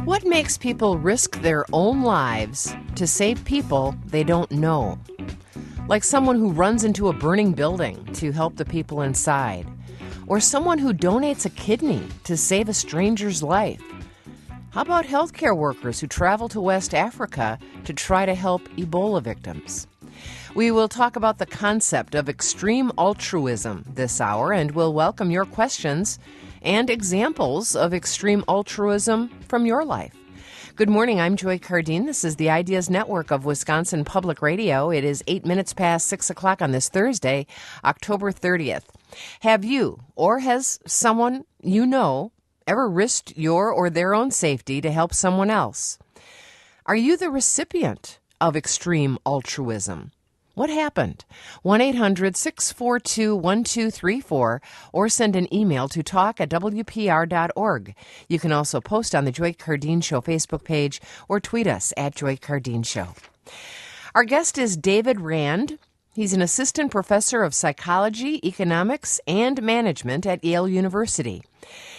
What makes people risk their own lives to save people they don't know? Like someone who runs into a burning building to help the people inside, or someone who donates a kidney to save a stranger's life. How about healthcare workers who travel to West Africa to try to help Ebola victims? We will talk about the concept of extreme altruism this hour, and we'll welcome your questions and examples of extreme altruism from your life. Good morning, I'm Joy Cardin. This is the Ideas Network of Wisconsin Public Radio. It is 8 minutes past 6 o'clock on this Thursday, October 30th. Have you, or has someone you know, ever risked your or their own safety to help someone else? Are you the recipient of extreme altruism? What happened? 1-800-642-1234 or send an email to talk@wpr.org. You can also post on the Joy Cardin Show Facebook page or tweet us at Joy Cardin Show. Our guest is David Rand. He's an assistant professor of psychology, economics, and management at Yale University.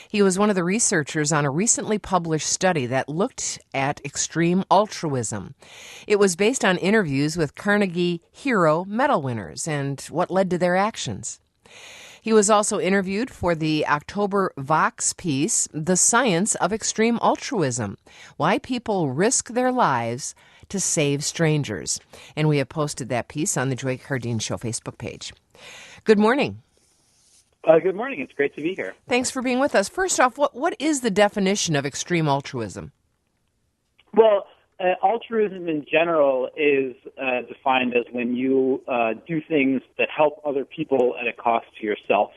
He was one of the researchers on a recently published study that looked at extreme altruism. It was based on interviews with Carnegie Hero Medal winners and what led to their actions. He was also interviewed for the October Vox piece, The Science of Extreme Altruism, Why People Risk Their Lives to Save Strangers. And we have posted that piece on the Joy Cardin Show Facebook page. Good morning. Good morning. It's great to be here. Thanks for being with us. First off, what is the definition of extreme altruism? Well, altruism in general is defined as when you do things that help other people at a cost to yourself.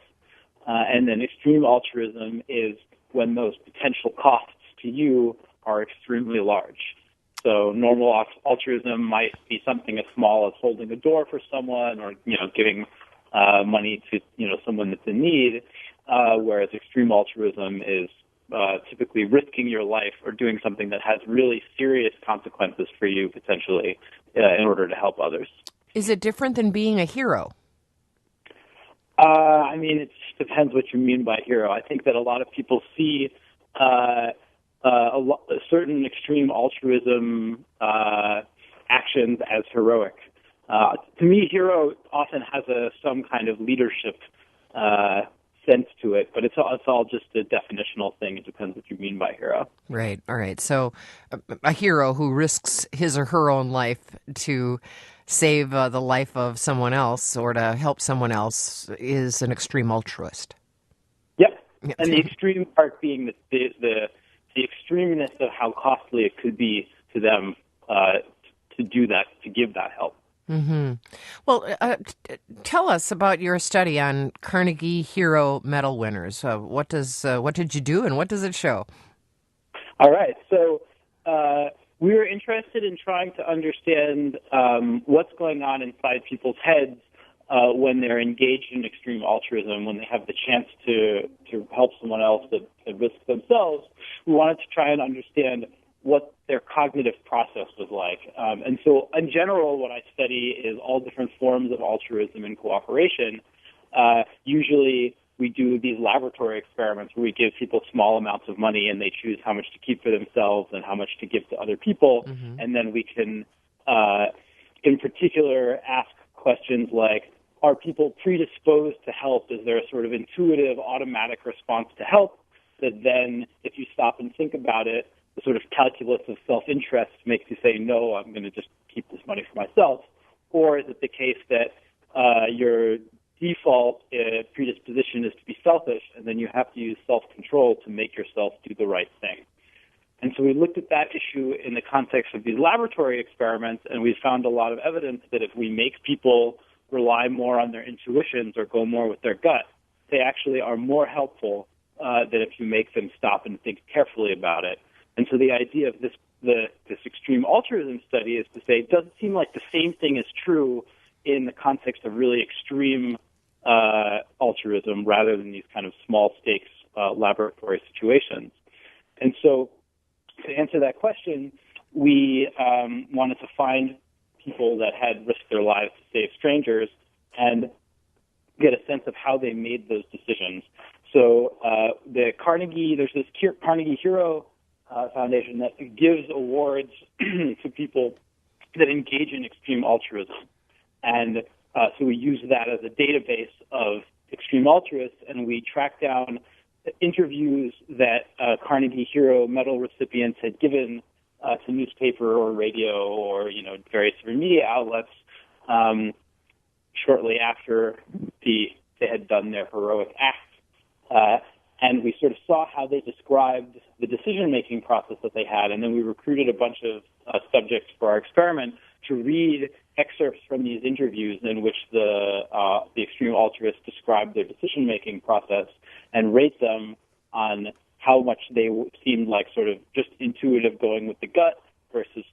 And then extreme altruism is when those potential costs to you are extremely large. So normal altruism might be something as small as holding a door for someone or, giving money to someone that's in need, whereas extreme altruism is typically risking your life or doing something that has really serious consequences for you potentially in order to help others. Is it different than being a hero? It depends what you mean by hero. I think that a lot of people see certain extreme altruism actions as heroic. To me, hero often has some kind of leadership sense to it, but it's all just a definitional thing. It depends what you mean by hero. Right. All right. So a hero who risks his or her own life to save the life of someone else or to help someone else is an extreme altruist. Yep. And the extreme part being the extremeness of how costly it could be to them to do that, to give that help. Mm-hmm. Well, tell us about your study on Carnegie Hero Medal winners. What did you do, and what does it show? All right. So we were interested in trying to understand what's going on inside people's heads when they're engaged in extreme altruism, when they have the chance to help someone else at risk themselves. We wanted to try and understand what their cognitive process was like. And so in general, what I study is all different forms of altruism and cooperation. Usually we do these laboratory experiments where we give people small amounts of money and they choose how much to keep for themselves and how much to give to other people. Mm-hmm. And then we can, in particular, ask questions like, are people predisposed to help? Is there a sort of intuitive, automatic response to help that then, if you stop and think about it, the sort of calculus of self-interest makes you say, no, I'm going to just keep this money for myself? Or is it the case that your default predisposition is to be selfish, and then you have to use self-control to make yourself do the right thing? And so we looked at that issue in the context of these laboratory experiments, and we found a lot of evidence that if we make people rely more on their intuitions or go more with their gut, they actually are more helpful than if you make them stop and think carefully about it. And so the idea of this extreme altruism study is to say, does it seem like the same thing is true in the context of really extreme altruism rather than these kind of small stakes laboratory situations? And so to answer that question, we wanted to find people that had risked their lives to save strangers and get a sense of how they made those decisions. So there's this Carnegie Hero Foundation that gives awards to people that engage in extreme altruism. And so we use that as a database of extreme altruists, and we track down interviews that Carnegie Hero Medal recipients had given to newspaper or radio or, various media outlets shortly after they had done their heroic act. And we sort of saw how they described the decision-making process that they had, and then we recruited a bunch of subjects for our experiment to read excerpts from these interviews in which the extreme altruists described their decision-making process and rate them on how much they seemed like sort of just intuitive going with the gut versus,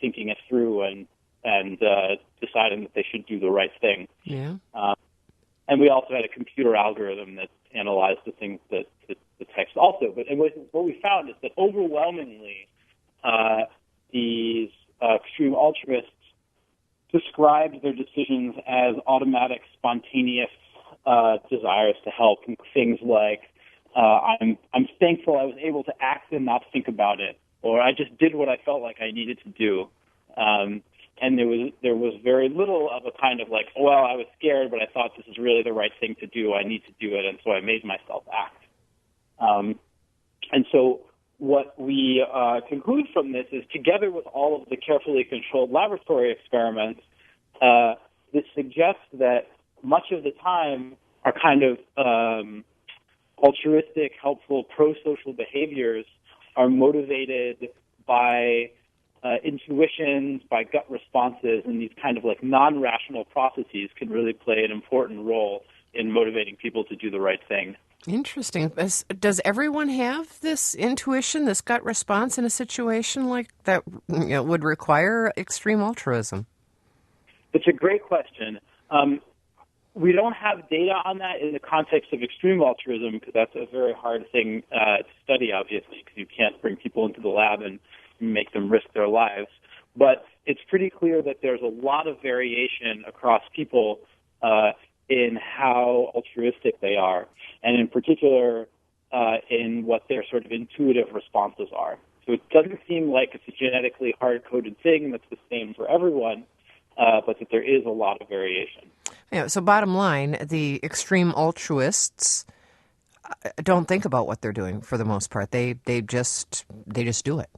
thinking it through and deciding that they should do the right thing. Yeah. And we also had a computer algorithm that analyzed the things that the text also. But what we found is that overwhelmingly these extreme altruists described their decisions as automatic, spontaneous desires to help. Things like, I'm thankful I was able to act and not think about it, or I just did what I felt like I needed to do. And there was very little of a kind of like, well, I was scared, but I thought this is really the right thing to do. I need to do it, and so I made myself act. And so what we conclude from this is, together with all of the carefully controlled laboratory experiments, this suggests that much of the time our kind of altruistic, helpful, pro-social behaviors are motivated by intuitions, by gut responses, and these kind of like non-rational processes can really play an important role in motivating people to do the right thing. Interesting. Does everyone have this intuition, this gut response in a situation like that would require extreme altruism? It's a great question. We don't have data on that in the context of extreme altruism because that's a very hard thing to study, obviously, because you can't bring people into the lab and make them risk their lives. But it's pretty clear that there's a lot of variation across people in how altruistic they are, and in particular in what their sort of intuitive responses are. So it doesn't seem like it's a genetically hard-coded thing that's the same for everyone, but that there is a lot of variation. Yeah, so bottom line, the extreme altruists don't think about what they're doing for the most part. They just do it.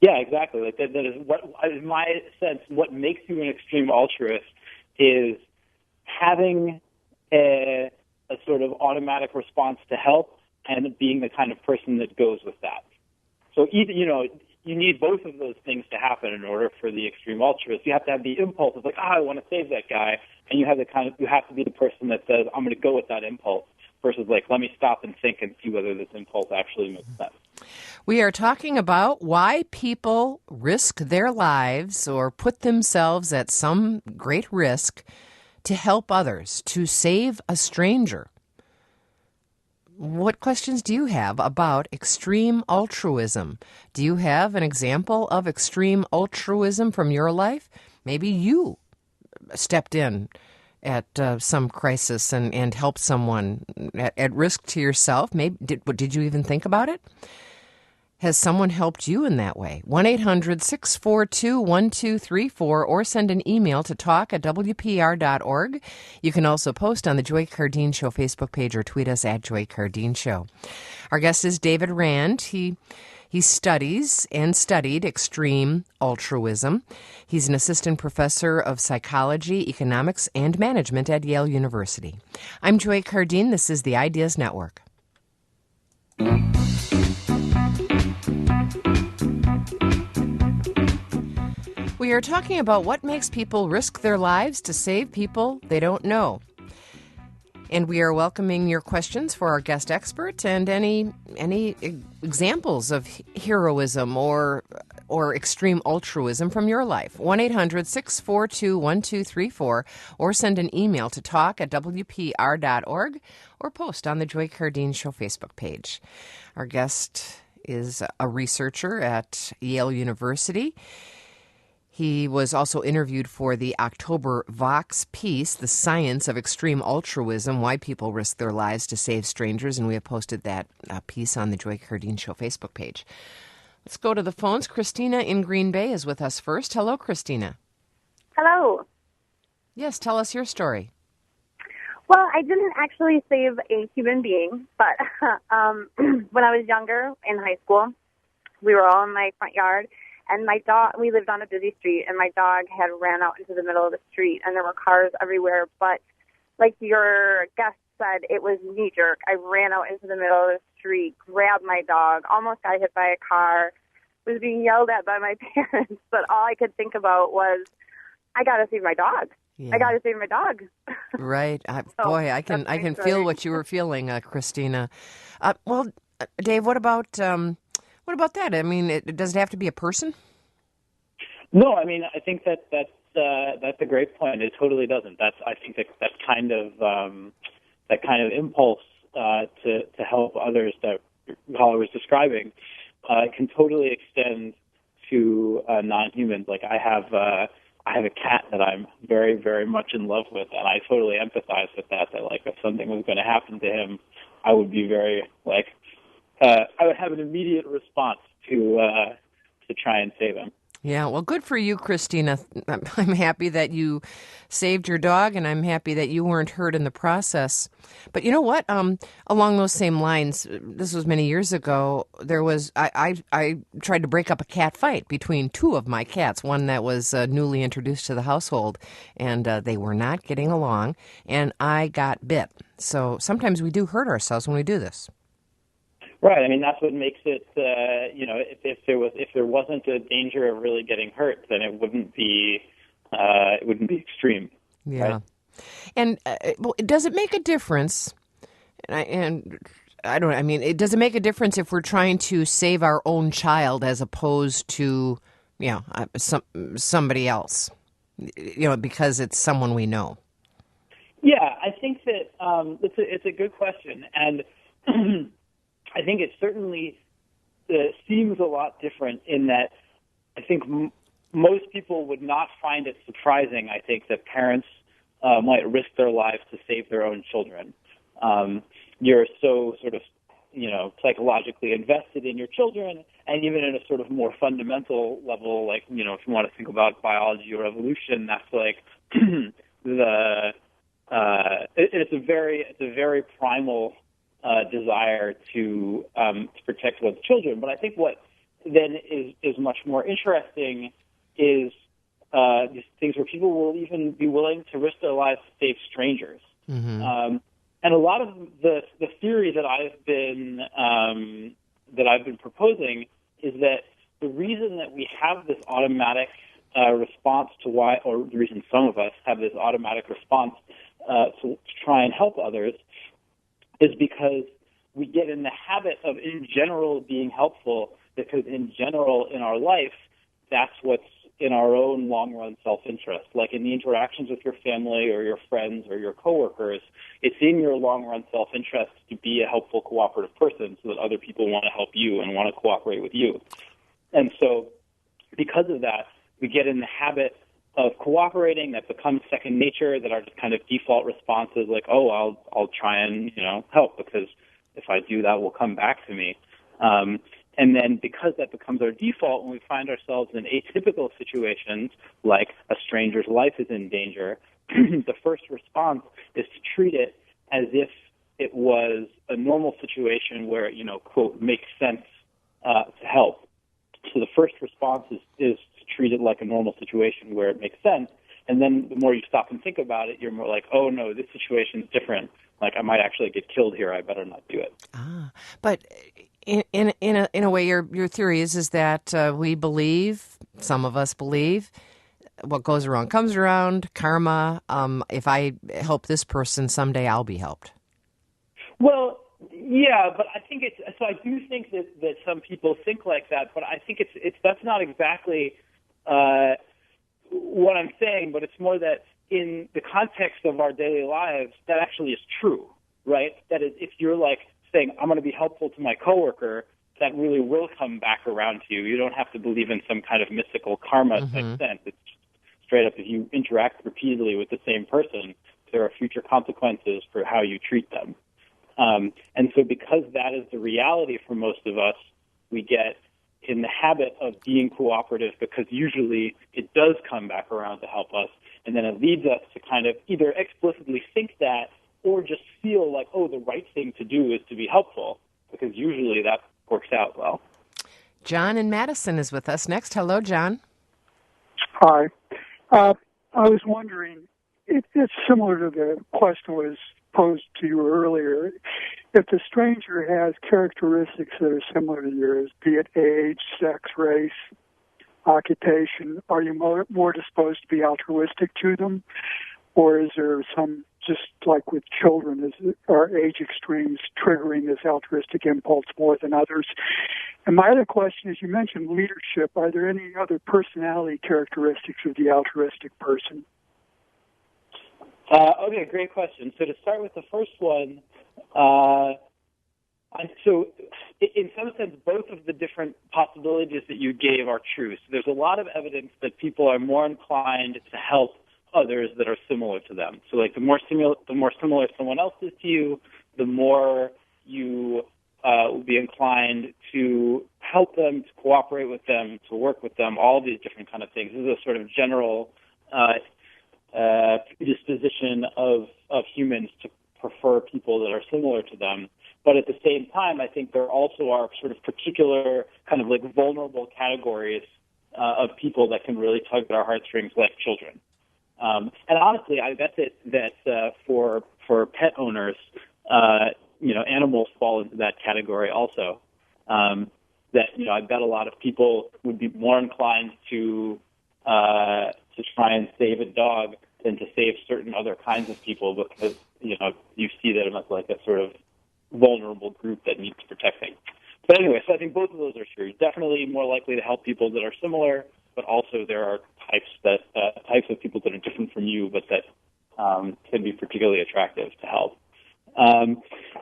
Yeah, exactly. Like that is what, in my sense, what makes you an extreme altruist is having a sort of automatic response to help and being the kind of person that goes with that. So either, you need both of those things to happen in order for the extreme altruist. You have to have the impulse of like, I want to save that guy, and you have to be the person that says, I'm going to go with that impulse, versus like, let me stop and think and see whether this impulse actually makes sense. We are talking about why people risk their lives or put themselves at some great risk to help others, to save a stranger. What questions do you have about extreme altruism? Do you have an example of extreme altruism from your life? Maybe you stepped in at some crisis and helped someone at risk to yourself. Maybe did you even think about it? Has someone helped you in that way? 1-800-642-1234 or send an email to talk@wpr.org. You can also post on the Joy Cardin Show Facebook page or tweet us at Joy Cardin Show. Our guest is David Rand. He studies and studied extreme altruism. He's an assistant professor of psychology, economics, and management at Yale University. I'm Joy Cardin. This is the Ideas Network. We are talking about what makes people risk their lives to save people they don't know. And we are welcoming your questions for our guest expert and any examples of heroism or extreme altruism from your life. 1-800-642-1234 or send an email to talk@wpr.org or post on the Joy Cardin Show Facebook page. Our guest is a researcher at Yale University. He was also interviewed for the October Vox piece, The Science of Extreme Altruism, Why People Risk Their Lives to Save Strangers, and we have posted that piece on the Joy Cardin Show Facebook page. Let's go to the phones. Christina in Green Bay is with us first. Hello, Christina. Hello. Yes, tell us your story. Well, I didn't actually save a human being, but when I was younger in high school, we were all in my front yard, and my dog, we lived on a busy street, and my dog had ran out into the middle of the street, and there were cars everywhere, but like your guest said, it was knee-jerk. I ran out into the middle of the street, grabbed my dog, almost got hit by a car, was being yelled at by my parents, but all I could think about was, I got to save my dog. Yeah. I got to save my dog. Right. Boy, I can feel what you were feeling, Christina. Well, Dave, what about that? I mean, does it have to be a person? No, I mean, I think that's a great point. It totally doesn't. I think that kind of impulse to help others that Paula was describing can totally extend to non-humans. Like I have a cat that I'm very, very much in love with, and I totally empathize with that. That like if something was going to happen to him, I would be very I would have an immediate response to try and save him. Yeah, well, good for you, Christina. I'm happy that you saved your dog, and I'm happy that you weren't hurt in the process. But you know what? Along those same lines, this was many years ago, there was, I tried to break up a cat fight between two of my cats, one that was newly introduced to the household, and they were not getting along, and I got bit. So sometimes we do hurt ourselves when we do this. Right. I mean, that's what makes it. If there wasn't a danger of really getting hurt, then it wouldn't be extreme. Yeah. Right? And does it make a difference? Does it make a difference if we're trying to save our own child as opposed to, somebody else? Because it's someone we know. Yeah, I think that it's a good question, and I think it certainly seems a lot different in that I think most people would not find it surprising, I think, that parents might risk their lives to save their own children. You're so sort of, psychologically invested in your children, and even in a sort of more fundamental level, like, if you want to think about biology or evolution, that's like it's a very primal desire to protect one's children. But I think what then is much more interesting is these things where people will even be willing to risk their lives to save strangers. Mm-hmm. And a lot of the theory that I've been proposing is that the reason that we have this automatic response to or the reason some of us have this automatic response to try and help others is because we get in the habit of, in general, being helpful, because in general in our life, that's what's in our own long-run self-interest. Like in the interactions with your family or your friends or your coworkers, it's in your long-run self-interest to be a helpful, cooperative person so that other people want to help you and want to cooperate with you. And so because of that, we get in the habit of cooperating. That becomes second nature, that our just kind of default response is like, oh, I'll try and, help, because if I do, that will come back to me. And then because that becomes our default, when we find ourselves in atypical situations, like a stranger's life is in danger, the first response is to treat it as if it was a normal situation where it, quote, makes sense to help. So the first response is to treat it like a normal situation where it makes sense. And then the more you stop and think about it, you're more like, oh, no, this situation is different. Like, I might actually get killed here. I better not do it. But in a way, your theory is that we believe, some of us believe, what goes around comes around, karma. If I help this person, someday I'll be helped. Well, yeah, but I think so I do think that some people think like that, but I think that's not exactly what I'm saying, but it's more that in the context of our daily lives, that actually is true, right? That is, if you're like saying, I'm going to be helpful to my coworker that really will come back around to you. You don't have to believe in some kind of mystical karma type sense. It's just straight up, if you interact repeatedly with the same person, there are future consequences for how you treat them. And so because that is the reality for most of us, we get in the habit of being cooperative because usually it does come back around to help us. And then it leads us to kind of either explicitly think that or just feel like, oh, the right thing to do is to be helpful, because usually that works out well. John in Madison is with us next. Hello, John. Hi. I was wondering, it's similar to the question was posed to you earlier. If the stranger has characteristics that are similar to yours, be it age, sex, race, occupation, are you more disposed to be altruistic to them? Or is there some, just like with children, are age extremes triggering this altruistic impulse more than others? And my other question is, you mentioned leadership. Are there any other personality characteristics of the altruistic person? Okay, great question. So to start with the first one, so in some sense, both of the different possibilities that you gave are true. So there's a lot of evidence that people are more inclined to help others that are similar to them. So like the more similar someone else is to you, the more you will be inclined to help them, to cooperate with them, to work with them, all these different kind of things. This is a sort of general predisposition of humans to prefer people that are similar to them. But at the same time, I think there also are sort of particular kind of like vulnerable categories of people that can really tug at our heartstrings, like children. And honestly, I bet that for pet owners, animals fall into that category also. I bet a lot of people would be more inclined to try and save a dog than to save certain other kinds of people, because you see them as like a sort of vulnerable group that needs protecting. But anyway, so I think both of those are true. Definitely more likely to help people that are similar, but also there are types of people that are different from you, but that can be particularly attractive to help.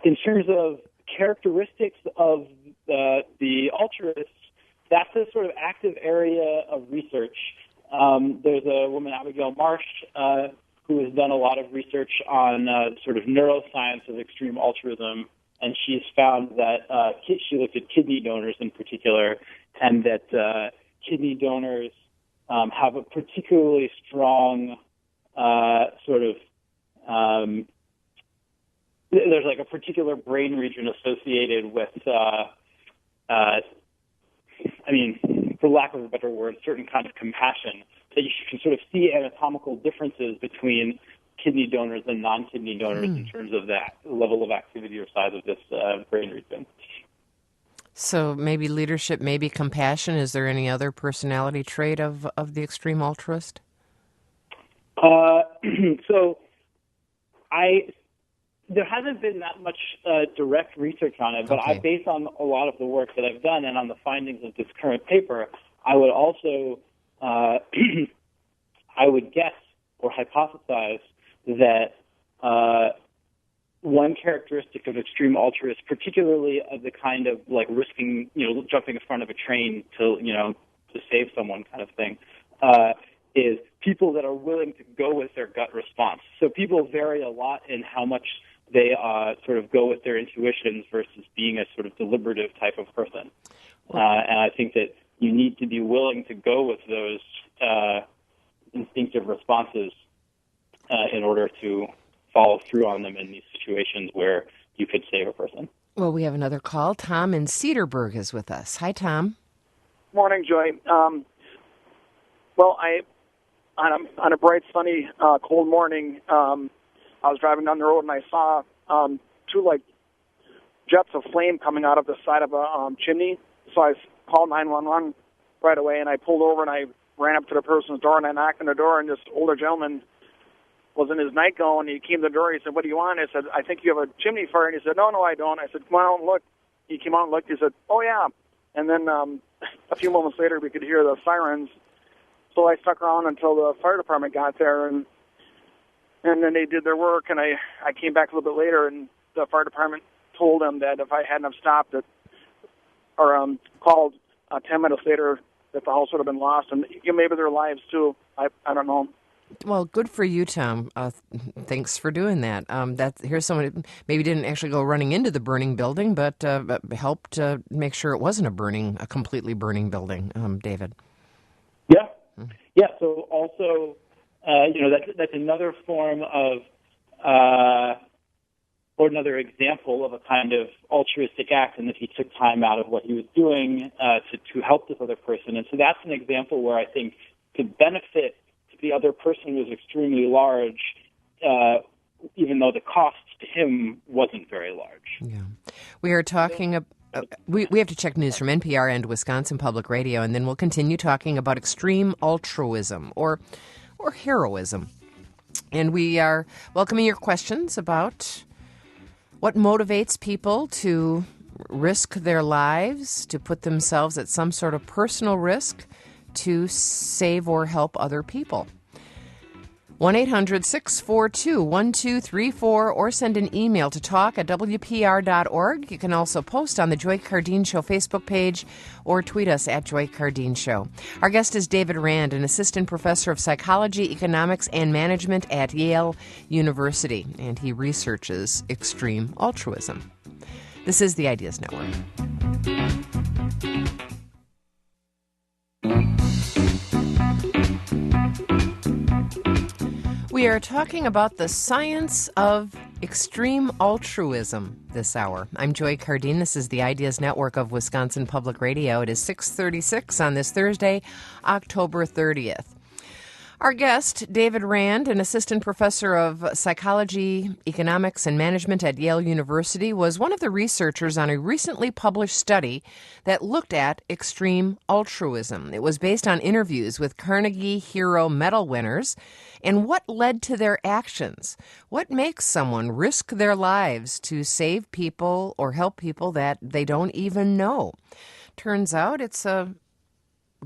In terms of characteristics of the altruists, that's a sort of active area of research. There's a woman, Abigail Marsh, who has done a lot of research on sort of neuroscience of extreme altruism, and she's found that she looked at kidney donors in particular, and that kidney donors have a particularly strong there's like a particular brain region associated with, for lack of a better word, certain kind of compassion, that you can sort of see anatomical differences between kidney donors and non-kidney donors in terms of that level of activity or size of this brain region. So maybe leadership, maybe compassion. Is there any other personality trait of the extreme altruist? There hasn't been that much direct research on it, but Okay. based on a lot of the work that I've done and on the findings of this current paper, I would also, I would guess or hypothesize that one characteristic of extreme altruists, particularly of the kind of like risking, jumping in front of a train to save someone kind of thing, is people that are willing to go with their gut response. So people vary a lot in how much they sort of go with their intuitions versus being a sort of deliberative type of person. And I think that you need to be willing to go with those instinctive responses in order to follow through on them in these situations where you could save a person. Well, we have another call. Tom in Cedarburg is with us. Hi, Tom. Morning, Joy. On a bright, sunny, cold morning, I was driving down the road and I saw two jets of flame coming out of the side of a chimney. So I called 911 right away, and I pulled over and I ran up to the person's door and I knocked on the door, and this older gentleman was in his nightgown, and he came to the door. He said, "What do you want?" I said, "I think you have a chimney fire." And he said, "No, I don't." I said, "Come on out and look." He came out and looked. He said, "Oh, yeah." And then a few moments later, we could hear the sirens. So I stuck around until the fire department got there, and then they did their work, and I came back a little bit later, and the fire department told them that if I hadn't have stopped, that called 10 minutes later that the house would have been lost, and maybe their lives too. I don't know. Well, good for you, Tom. Thanks for doing that. Here's someone who maybe didn't actually go running into the burning building, but helped make sure it wasn't a completely burning building. David. Yeah, yeah. So also, that's another form of, or another example of a kind of altruistic act, in that he took time out of what he was doing to help this other person. And so that's an example where I think the benefit the other person was extremely large, even though the cost to him wasn't very large. Yeah. We are talking we have to check news from NPR and Wisconsin Public Radio, and then we'll continue talking about extreme altruism or heroism. And we are welcoming your questions about what motivates people to risk their lives, to put themselves at some sort of personal risk to save or help other people. 1-800-642-1234 or send an email to talk@wpr.org. You can also post on the Joy Cardin Show Facebook page or tweet us at Joy Cardin Show. Our guest is David Rand, an assistant professor of psychology, economics, and management at Yale University, and he researches extreme altruism. This is the Ideas Network. We are talking about the science of extreme altruism this hour. I'm Joy Cardin. This is the Ideas Network of Wisconsin Public Radio. It is 6:36 on this Thursday, October 30th. Our guest, David Rand, an assistant professor of psychology, economics, and management at Yale University, was one of the researchers on a recently published study that looked at extreme altruism. It was based on interviews with Carnegie Hero Medal winners and what led to their actions. What makes someone risk their lives to save people or help people that they don't even know? Turns out it's a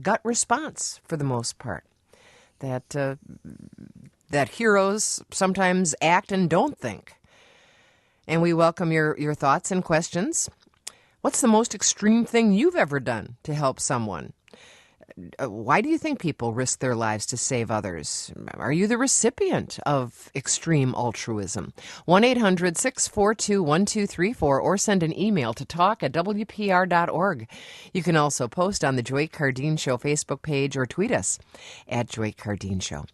gut response for the most part. That heroes sometimes act and don't think. And we welcome your thoughts and questions. What's the most extreme thing you've ever done to help someone? Why do you think people risk their lives to save others? Are you the recipient of extreme altruism? 1-800-642-1234 or send an email to talk@wpr.org. You can also post on the Joy Cardin Show Facebook page or tweet us at Joy Cardin Show.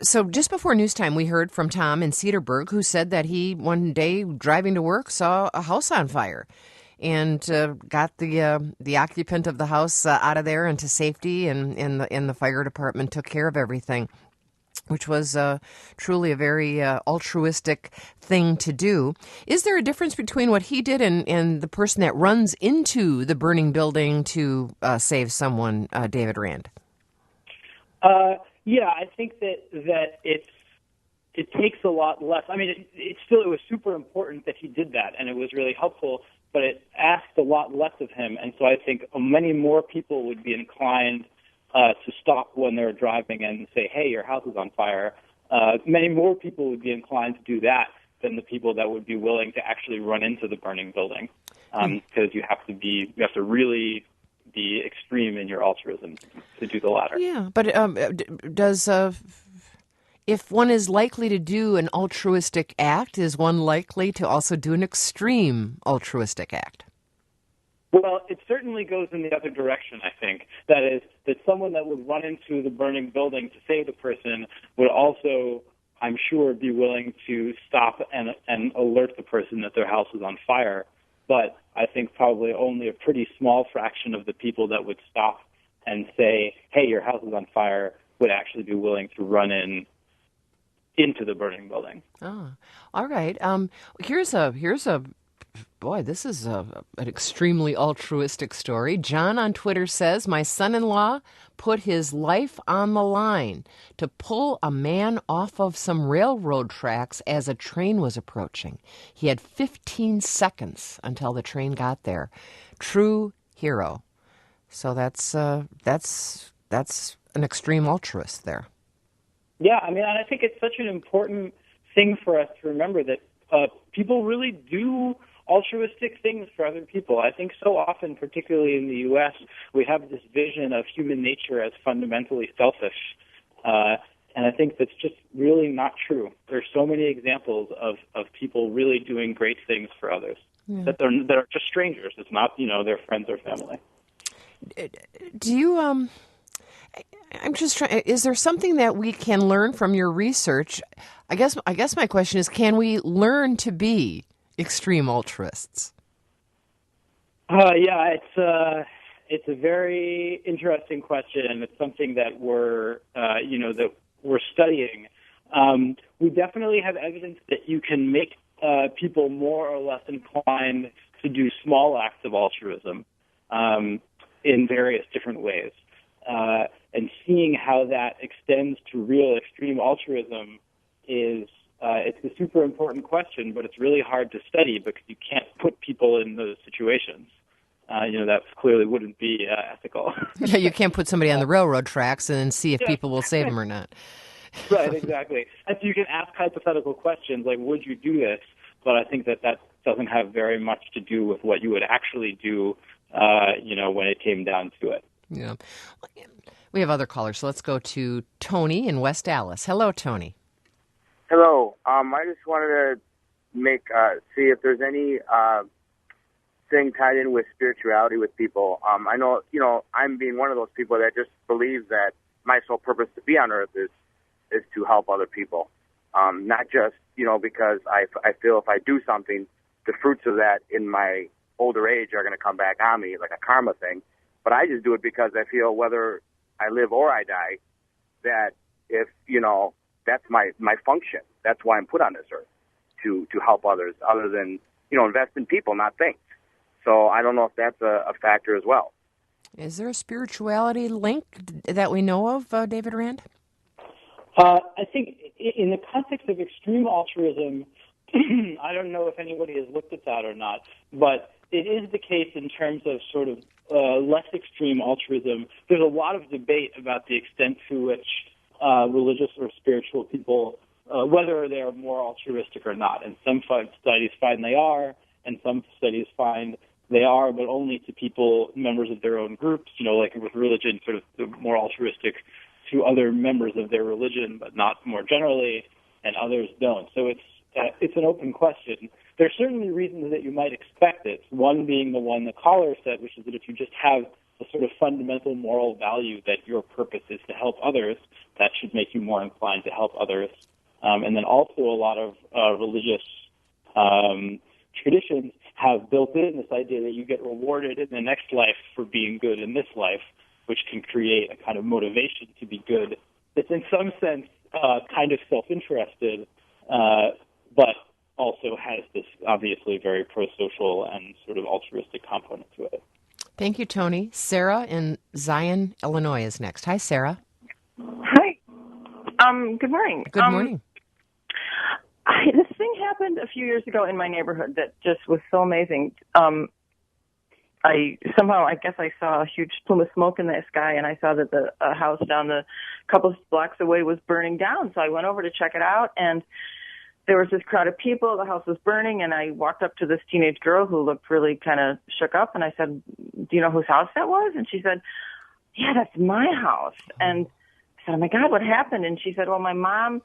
So just before news time, we heard from Tom in Cedarburg, who said that he, one day driving to work, saw a house on fire and got the occupant of the house out of there into safety, and the fire department took care of everything, which was truly a very altruistic thing to do. Is there a difference between what he did and the person that runs into the burning building to save someone, David Rand? Yeah, I think that it takes a lot less. I mean, it was super important that he did that, and it was really helpful, but it asked a lot less of him. And so I think many more people would be inclined to stop when they're driving and say, hey, your house is on fire. Many more people would be inclined to do that than the people that would be willing to actually run into the burning building, because you have to really be extreme in your altruism to do the latter. Yeah, but if one is likely to do an altruistic act, is one likely to also do an extreme altruistic act? Well, it certainly goes in the other direction, I think. That is, that someone that would run into the burning building to save the person would also, I'm sure, be willing to stop and alert the person that their house is on fire. But I think probably only a pretty small fraction of the people that would stop and say, hey, your house is on fire, would actually be willing to run into the burning building. Oh, all right. Here's a boy, this is an extremely altruistic story. John on Twitter says, my son-in-law put his life on the line to pull a man off of some railroad tracks as a train was approaching. He had 15 seconds until the train got there. True hero. So that's an extreme altruist there. Yeah, I mean, I think it's such an important thing for us to remember that people really do altruistic things for other people. I think so often, particularly in the U.S., we have this vision of human nature as fundamentally selfish. And I think that's just really not true. There's so many examples of people really doing great things for others that are just strangers. It's not, their friends or family. Do you, I'm just trying, is there something that we can learn from your research? I guess my question is, can we learn to be extreme altruists? Yeah, it's a very interesting question, and it's something that we're studying. We definitely have evidence that you can make people more or less inclined to do small acts of altruism in various different ways. And seeing how that extends to real extreme altruism is it's a super important question, but it's really hard to study because you can't put people in those situations. That clearly wouldn't be ethical. Yeah, you can't put somebody on the railroad tracks and then see if people will save them or not. Right, exactly. And so you can ask hypothetical questions like, would you do this? But I think that doesn't have very much to do with what you would actually do, when it came down to it. Yeah. We have other callers, so let's go to Tony in West Dallas. Hello, Tony. Hello. I just wanted to see if there's any thing tied in with spirituality with people. I know, I'm being one of those people that just believes that my sole purpose to be on earth is to help other people. Not just, because I feel if I do something, the fruits of that in my older age are going to come back on me like a karma thing. But I just do it because I feel whether I live or I die, that if, that's my function. That's why I'm put on this earth, to help others, other than, invest in people, not things. So I don't know if that's a factor as well. Is there a spirituality link that we know of, David Rand? I think in the context of extreme altruism, I don't know if anybody has looked at that or not, but it is the case in terms of sort of less extreme altruism. There's a lot of debate about the extent to which religious or spiritual people, whether they are more altruistic or not. And some studies find they are, and some studies find they are, but only to people, members of their own groups, like with religion, sort of more altruistic to other members of their religion, but not more generally, and others don't. So it's an open question. There are certainly reasons that you might expect it, one being the one the caller said, which is that if you just have a sort of fundamental moral value that your purpose is to help others, that should make you more inclined to help others. And then also a lot of religious traditions have built in this idea that you get rewarded in the next life for being good in this life, which can create a kind of motivation to be good that's in some sense kind of self-interested, but also has this obviously very pro-social and sort of altruistic component to it. Thank you, Tony. Sarah in Zion, Illinois is next. Hi, Sarah. Hi. Good morning. Good morning. This thing happened a few years ago in my neighborhood that just was so amazing. I guess I saw a huge plume of smoke in the sky, and I saw that the house down the couple of blocks away was burning down. So I went over to check it out, and there was this crowd of people. The house was burning, and I walked up to this teenage girl who looked really kind of shook up, and I said, "Do you know whose house that was?" And she said, "Yeah, that's my house." And I said, "Oh my God, what happened?" And she said, "Well, my mom's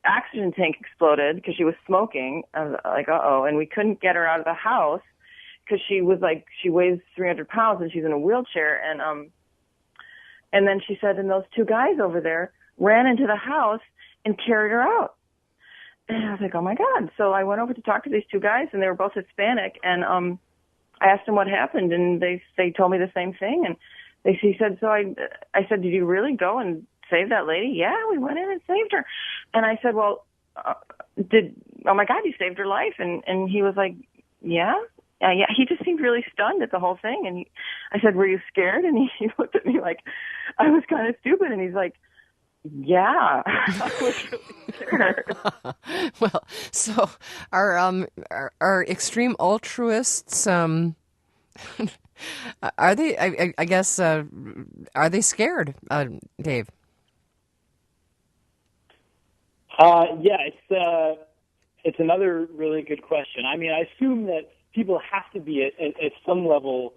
oxygen tank exploded because she was smoking." I was like, uh-oh, and we couldn't get her out of the house because she weighs 300 pounds and she's in a wheelchair. And then she said, and those two guys over there ran into the house and carried her out. And I was like, oh my God. So I went over to talk to these two guys, and they were both Hispanic. And I asked them what happened, and they told me the same thing. And he said, so I said, did you really go and save that lady? Yeah, we went in and saved her. And I said, well, oh my God, you saved her life. And he was like, yeah. Yeah, he just seemed really stunned at the whole thing. And I said, were you scared? And he looked at me like I was kind of stupid. And he's like, yeah, I was really scared. Well, so are extreme altruists, are they, I guess, are they scared, Dave? it's another really good question. I mean, I assume that people have to be at some level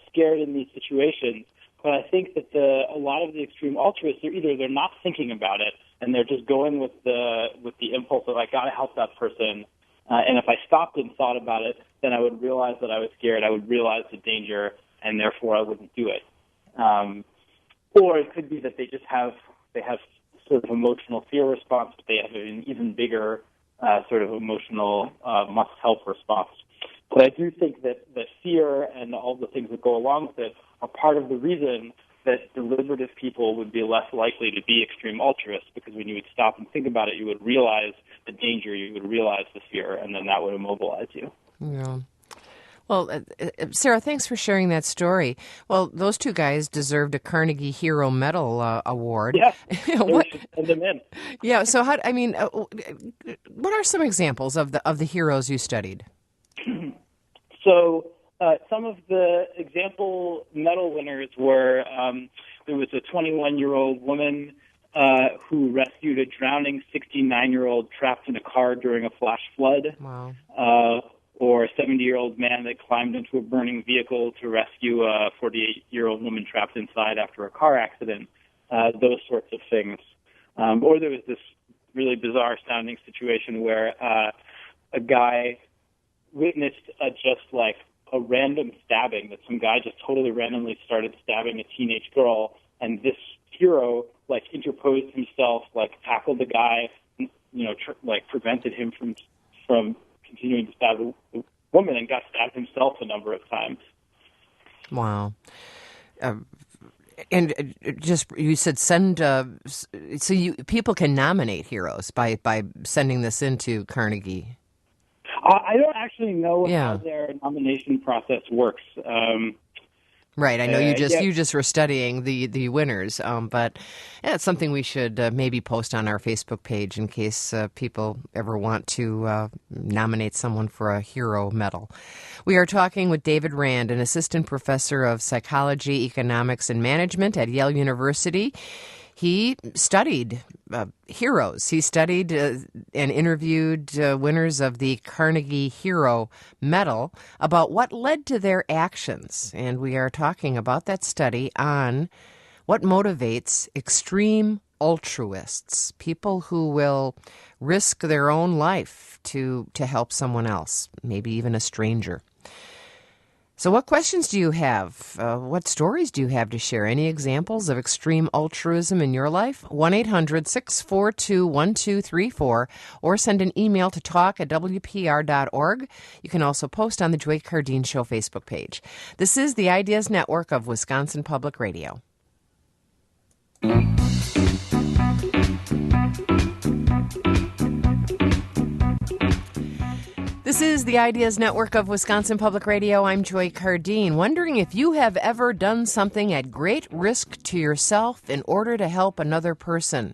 scared in these situations, but I think that a lot of the extreme altruists are either they're not thinking about it and they're just going with the impulse of I got to help that person, and if I stopped and thought about it, then I would realize that I was scared. I would realize the danger, and therefore I wouldn't do it. Or it could be that they have sort of emotional fear response, but they have an even bigger sort of emotional must-help response. But I do think that fear and all the things that go along with it are part of the reason that deliberative people would be less likely to be extreme altruists, because when you would stop and think about it, you would realize the danger, you would realize the fear, and then that would immobilize you. Yeah. Well, Sarah, thanks for sharing that story. Well, those two guys deserved a Carnegie Hero Medal award. Yeah, we should send them in. Yeah. So, what are some examples of the heroes you studied? So, some of the example medal winners were there was a 21-year-old woman who rescued a drowning 69-year-old trapped in a car during a flash flood. Wow. Or a 70-year-old man that climbed into a burning vehicle to rescue a 48-year-old woman trapped inside after a car accident, those sorts of things. Or there was this really bizarre-sounding situation where a guy witnessed just like a random stabbing, that some guy just totally randomly started stabbing a teenage girl, and this hero like interposed himself, like tackled the guy, prevented him from continuing to stab the woman, and got stabbed himself a number of times. Wow. And just, you said send, people can nominate heroes by sending this into Carnegie. I don't actually know how their nomination process works. Right, I know you just were studying the winners, but it's something we should maybe post on our Facebook page in case people ever want to nominate someone for a hero medal. We are talking with David Rand, an assistant professor of psychology, economics, and management at Yale University. He studied heroes. He studied and interviewed winners of the Carnegie Hero Medal about what led to their actions. And we are talking about that study on what motivates extreme altruists, people who will risk their own life to help someone else, maybe even a stranger. So what questions do you have? What stories do you have to share? Any examples of extreme altruism in your life? 1-800-642-1234 or send an email to talk@wpr.org. You can also post on the Joy Cardin Show Facebook page. This is the Ideas Network of Wisconsin Public Radio. This is the Ideas Network of Wisconsin Public Radio. I'm Joy Cardin, wondering if you have ever done something at great risk to yourself in order to help another person.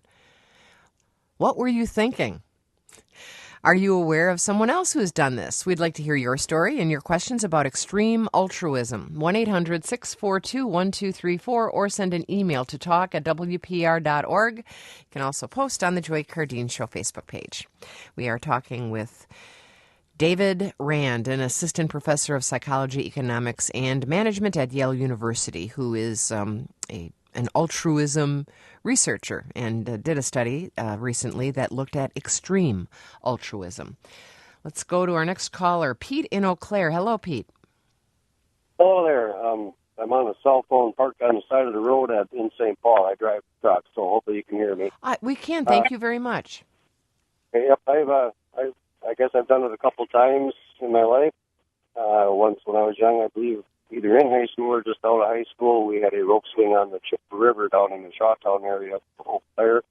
What were you thinking? Are you aware of someone else who has done this? We'd like to hear your story and your questions about extreme altruism. 1-800-642-1234 or send an email to talk@wpr.org. You can also post on the Joy Cardin Show Facebook page. We are talking with David Rand, an assistant professor of psychology, economics, and management at Yale University, who is an altruism researcher and did a study recently that looked at extreme altruism. Let's go to our next caller, Pete in Eau Claire. Hello, Pete. Hello there. I'm on a cell phone parked on the side of the road in St. Paul. I drive trucks, so hopefully you can hear me. We can. Thank you very much. Yep, I guess I've done it a couple times in my life. Once when I was young, I believe, either in high school or just out of high school, we had a rope swing on the Chippewa River down in the Shawtown area of Eau Claire.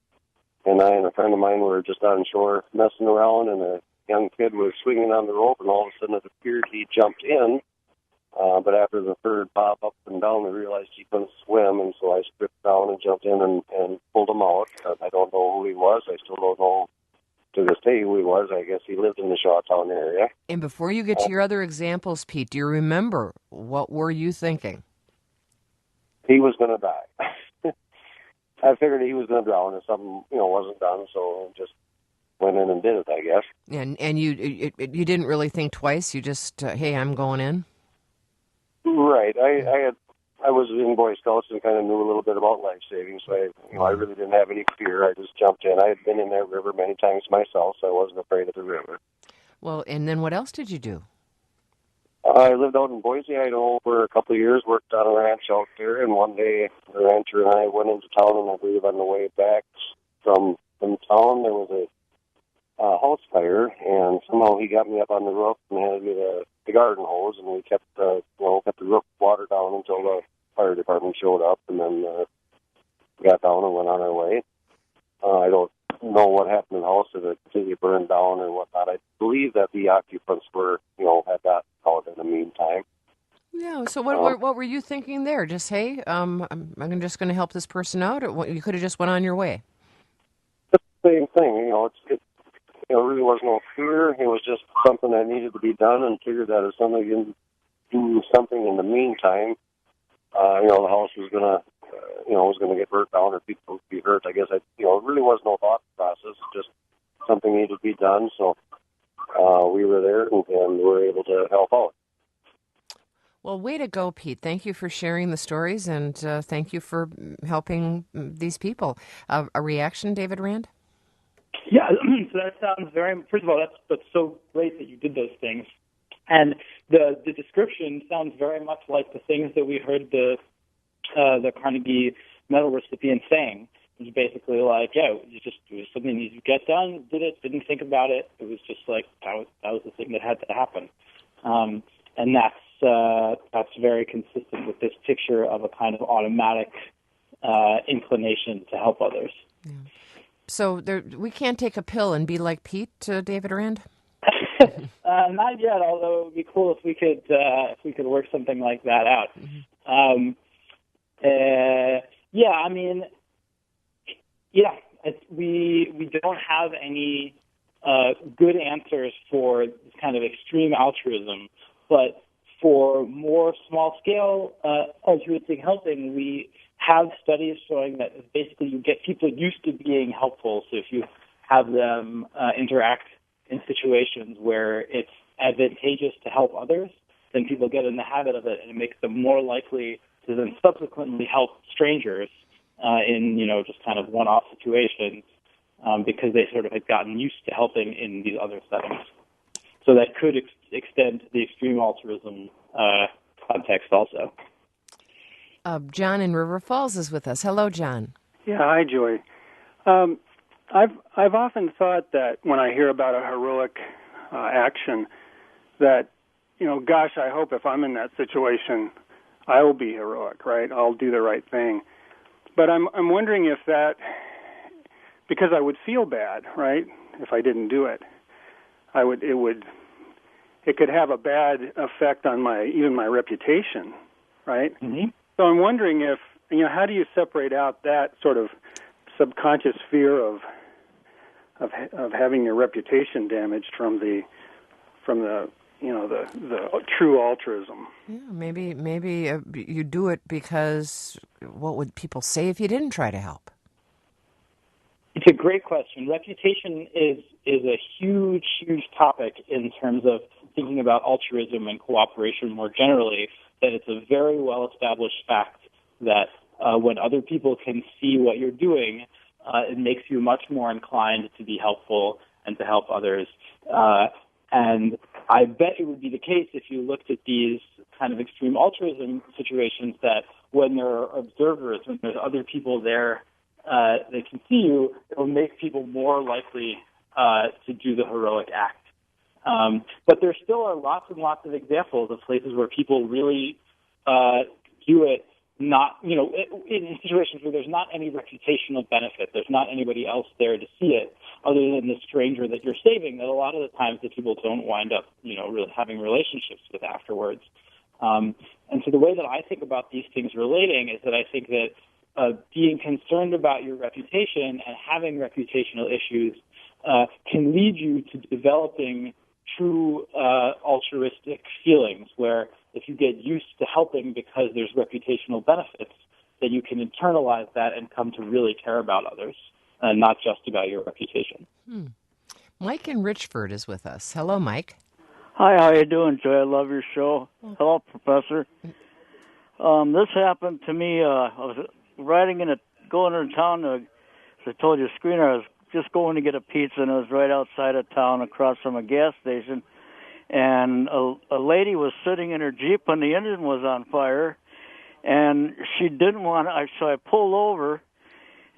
And I and a friend of mine were just on shore messing around, and a young kid was swinging on the rope, and all of a sudden it appeared he jumped in. But after the third pop up and down, we realized he couldn't swim, and so I stripped down and jumped in and pulled him out. I don't know who he was. I still don't know to this day who he was. I guess he lived in the Shawtown area. And before you get to your other examples, Pete, do you remember what were you thinking? He was going to die. I figured he was going to drown if something, wasn't done. So just went in and did it, I guess. And you didn't really think twice. You just hey, I'm going in. Right. I was in Boy Scouts and kind of knew a little bit about life saving, so I really didn't have any fear. I just jumped in. I had been in that river many times myself, so I wasn't afraid of the river. Well, and then what else did you do? I lived out in Boise, Idaho for a couple of years, worked on a ranch out there, and one day the rancher and I went into town, and I believe on the way back from town there was a house fire, and somehow he got me up on the roof and handed me the garden hose, and we kept kept the roof water down until the fire department showed up, and then got down and went on our way. I don't know what happened in the house, if it completely burned down or whatnot. I believe that the occupants had got out in the meantime. Yeah. So what were you thinking there? Just hey, I'm just going to help this person out, or you could have just went on your way. It's the same thing, It really was no fear. It was just something that needed to be done, and figured that if somebody didn't do something in the meantime, the house was gonna get burnt down or people would be hurt. I guess it really was no thought process. Just something needed to be done. So we were there and were able to help out. Well, way to go, Pete. Thank you for sharing the stories, and thank you for helping these people. A reaction, David Rand? Yeah, so that sounds first of all, that's so great that you did those things. And the description sounds very much like the things that we heard the Carnegie Medal recipient saying. It was basically like, it was something you needed to get done, did it, didn't think about it. It was just like, that was the thing that had to happen. And that's very consistent with this picture of a kind of automatic inclination to help others. Yeah. So we can't take a pill and be like Pete, David Rand? Not yet, although it would be cool if we could work something like that out. Mm-hmm. We don't have any good answers for this kind of extreme altruism, but for more small-scale altruistic helping, we have studies showing that basically you get people used to being helpful. So if you have them interact in situations where it's advantageous to help others, then people get in the habit of it, and it makes them more likely to then subsequently help strangers in just kind of one-off situations because they sort of had gotten used to helping in these other settings. So that could extend to the extreme altruism context also. John in River Falls is with us. Hello, John. Yeah, hi, Joy. I've often thought that when I hear about a heroic action, that gosh, I hope if I'm in that situation, I will be heroic, right? I'll do the right thing. But I'm wondering if that, because I would feel bad, right, if I didn't do it, it could have a bad effect on even my reputation, right? Mm-hmm. So I'm wondering if, how do you separate out that sort of subconscious fear of having your reputation damaged from the true altruism? Yeah, maybe you do it because what would people say if you didn't try to help? It's a great question. Reputation is a huge, huge topic in terms of thinking about altruism and cooperation more generally, that it's a very well-established fact that when other people can see what you're doing, it makes you much more inclined to be helpful and to help others. And I bet it would be the case if you looked at these kind of extreme altruism situations that when there are observers, when there's other people there that can see you, it will make people more likely to do the heroic act. But there still are lots and lots of examples of places where people really do it not, in situations where there's not any reputational benefit, there's not anybody else there to see it other than the stranger that you're saving, that a lot of the times the people don't wind up, really having relationships with afterwards. And so the way that I think about these things relating is that I think that being concerned about your reputation and having reputational issues can lead you to developing true altruistic feelings, where if you get used to helping because there's reputational benefits, then you can internalize that and come to really care about others, not just about your reputation. Mike in Richford is with us. Hello, Mike. Hi, how you doing, Joy? I love your show. Hello, Professor. This happened to me. I was going into town. As I told you, screener. I was just going to get a pizza, and it was right outside of town, across from a gas station. And a lady was sitting in her Jeep when the engine was on fire, and she didn't want to. So I pulled over,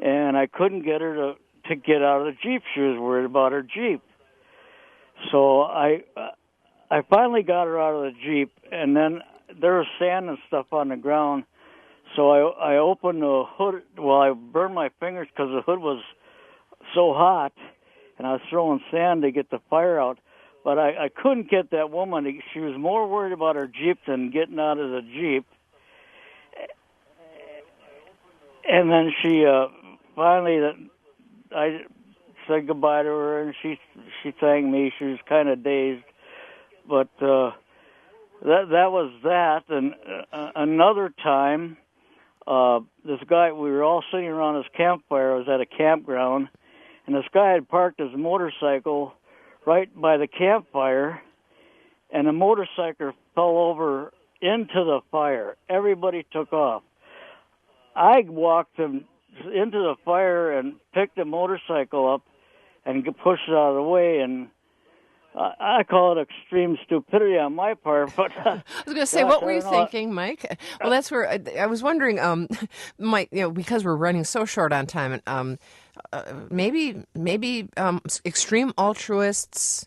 and I couldn't get her to get out of the Jeep. She was worried about her Jeep. So I finally got her out of the Jeep, and then there was sand and stuff on the ground. So I opened the hood. Well, I burned my fingers because the hood was so hot, and I was throwing sand to get the fire out. But I couldn't get that woman. She was more worried about her Jeep than getting out of the Jeep. And then she finally, I said goodbye to her, and she thanked me. She was kind of dazed. But that was that. And another time, this guy, we were all sitting around his campfire. I was at a campground, and this guy had parked his motorcycle right by the campfire, and the motorcycle fell over into the fire. Everybody took off. I walked him into the fire and picked the motorcycle up and pushed it out of the way, and I call it extreme stupidity on my part. But I was going to say, what were you thinking, Mike? Well, that's where I was wondering, Mike, because we're running so short on time, maybe extreme altruists,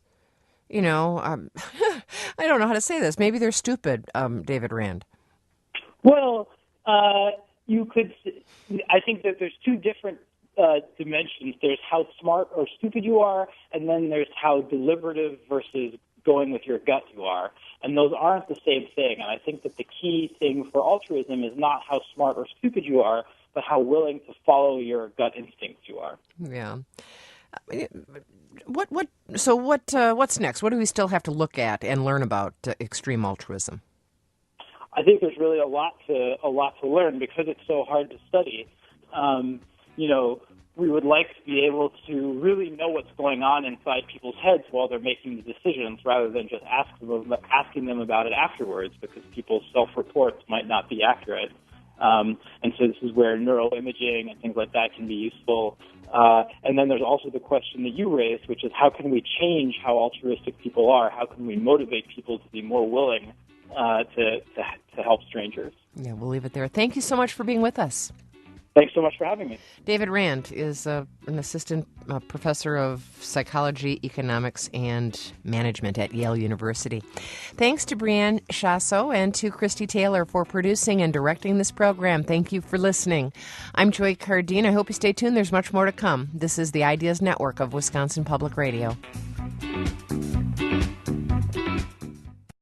I don't know how to say this. Maybe they're stupid, David Rand. Well, you could. I think that there's two different dimensions. There's how smart or stupid you are, and then there's how deliberative versus going with your gut you are. And those aren't the same thing. And I think that the key thing for altruism is not how smart or stupid you are, but how willing to follow your gut instincts you are. Yeah. What's next? What do we still have to look at and learn about extreme altruism? I think there's really a lot to learn because it's so hard to study. We would like to be able to really know what's going on inside people's heads while they're making the decisions, rather than just asking them about it afterwards, because people's self-reports might not be accurate. And so this is where neuroimaging and things like that can be useful. And then there's also the question that you raised, which is how can we change how altruistic people are? How can we motivate people to be more willing to help strangers? Yeah, we'll leave it there. Thank you so much for being with us. Thanks so much for having me. David Rand is an assistant professor of psychology, economics, and management at Yale University. Thanks to Brianne Chasso and to Christy Taylor for producing and directing this program. Thank you for listening. I'm Joy Cardin. I hope you stay tuned. There's much more to come. This is the Ideas Network of Wisconsin Public Radio.